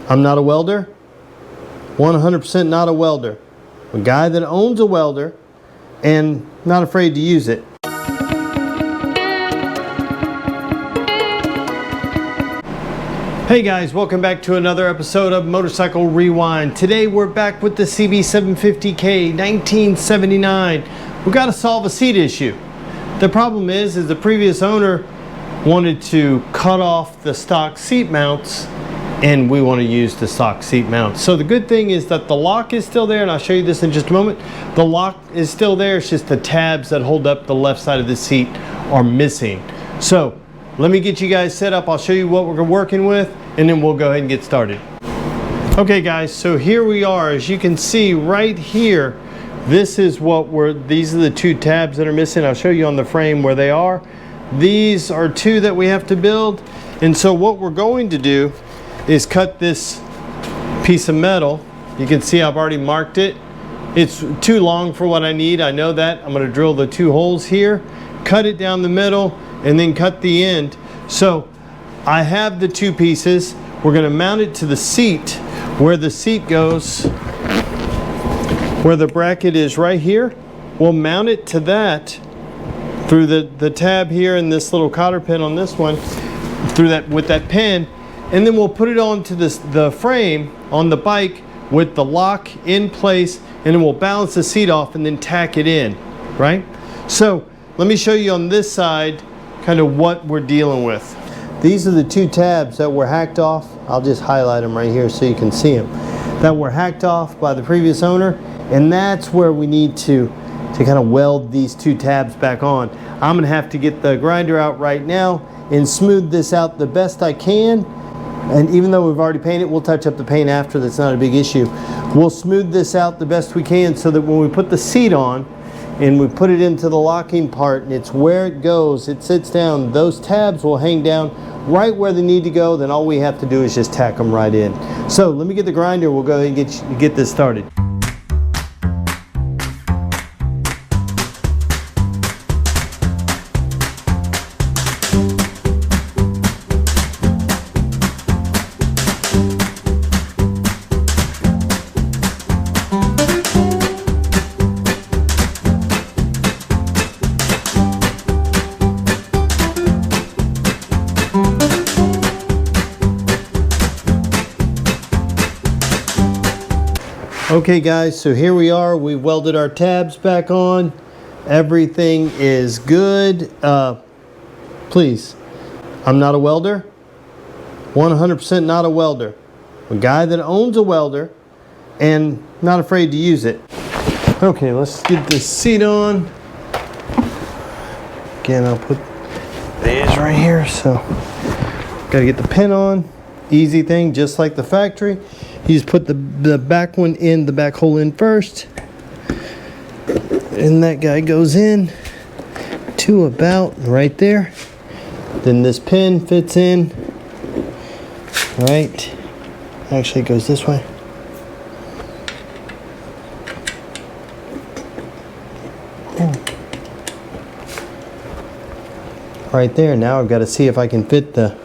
I'm not a welder, 100% not a welder. A guy that owns a welder and not afraid to use it. Hey guys, welcome back to another episode of Motorcycle Rewind. Today we're back with the CB750K 1979. We've got to solve a seat issue. The problem is the previous owner wanted to cut off the stock seat mounts, and we want to use the stock seat mounts. So the good thing is that the lock is still there, and I'll show you this in just a moment. The lock is still there, it's just the tabs that hold up the left side of the seat are missing. So let me get you guys set up. I'll show you what we're working with, and then we'll go ahead and get started. Okay guys, so here we are. As you can see right here, this is what these are the two tabs that are missing. I'll show you on the frame where they are. These are two that we have to build. And so what we're going to do is cut this piece of metal. You can see I've already marked it. It's too long for what I need. I know that. I'm going to drill the two holes here, cut it down the middle, and then cut the end. So I have the two pieces. We're going to mount it to the seat where the seat goes, where the bracket is right here. We'll mount it to that through the tab here and this little cotter pin on this one, through that with that pin. And then we'll put it onto the frame on the bike with the lock in place, and then we'll balance the seat off and then tack it in, right? So let me show you on this side kind of what we're dealing with. These are the two tabs that were hacked off. I'll just highlight them right here so you can see them. That were hacked off by the previous owner, and that's where we need to kind of weld these two tabs back on. I'm gonna have to get the grinder out right now and smooth this out the best I can. And even though we've already painted, we'll touch up the paint after. That's not a big issue. We'll smooth this out the best we can so that when we put the seat on and we put it into the locking part and it's where it goes, it sits down, those tabs will hang down right where they need to go. Then all we have to do is just tack them right in. So let me get the grinder. We'll go ahead and get this started. Okay guys, so here we are. We've welded our tabs back on. Everything is good. Please, I'm not a welder. 100% not a welder. A guy that owns a welder and not afraid to use it. Okay, let's get this seat on. Again, I'll put these right here. So, gotta get the pin on. Easy thing, just like the factory. You just put the back one in, the back hole in first, and that guy goes in to about right there. Then this pin fits in, right? Actually, it goes this way. Right there. Now I've got to see if I can fit the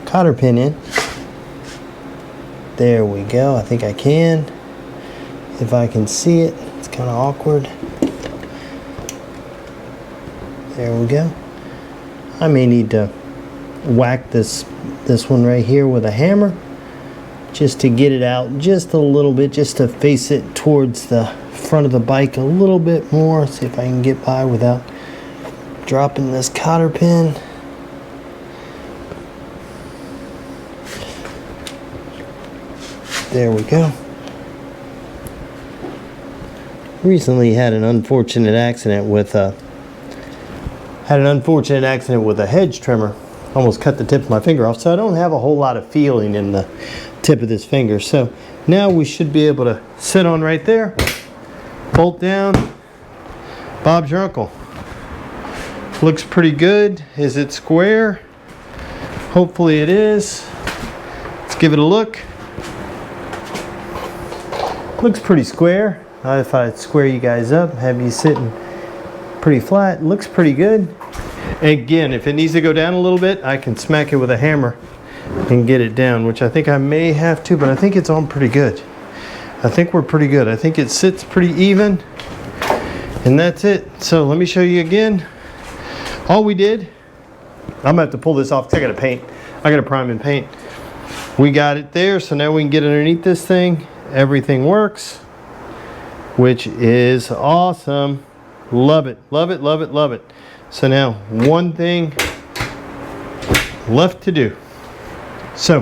cotter pin in. There we go. I think I can. If I can see it, it's kind of awkward. There we go. I may need to whack this one right here with a hammer just to get it out just a little bit, just to face it towards the front of the bike a little bit more. See if I can get by without dropping this cotter pin. There we go. Recently had an unfortunate accident with a hedge trimmer. Almost cut the tip of my finger off, so I don't have a whole lot of feeling in the tip of this finger. So now we should be able to sit on right there, bolt down. Bob's your uncle. Looks pretty good. Is it square? Hopefully it is. Let's give it a look. Looks pretty square. If I square you guys up, have you sitting pretty flat, looks pretty good. Again, if it needs to go down a little bit, I can smack it with a hammer and get it down, which I think I may have to, but I think it's on pretty good. I think we're pretty good. I think it sits pretty even, and that's it. So let me show you again. All we did, I'm gonna have to pull this off because I gotta paint. I gotta prime and paint. We got it there, so now we can get underneath this thing. Everything works, which is awesome. Love it, love it, love it, love it. So now one thing left to do. So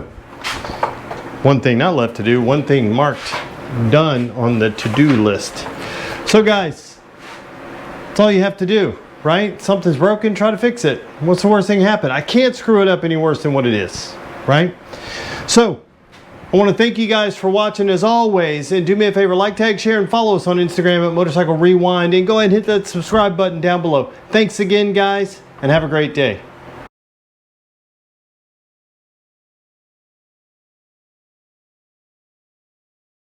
one thing not left to do, one thing marked done on the to-do list. So guys, that's all you have to do, right? Something's broken, try to fix it. What's the worst thing that happen? I can't screw it up any worse than what it is, right? So I want to thank you guys for watching as always, and do me a favor, like, tag, share, and follow us on Instagram at Motorcycle Rewind, and go ahead and hit that subscribe button down below. Thanks again, guys, and have a great day.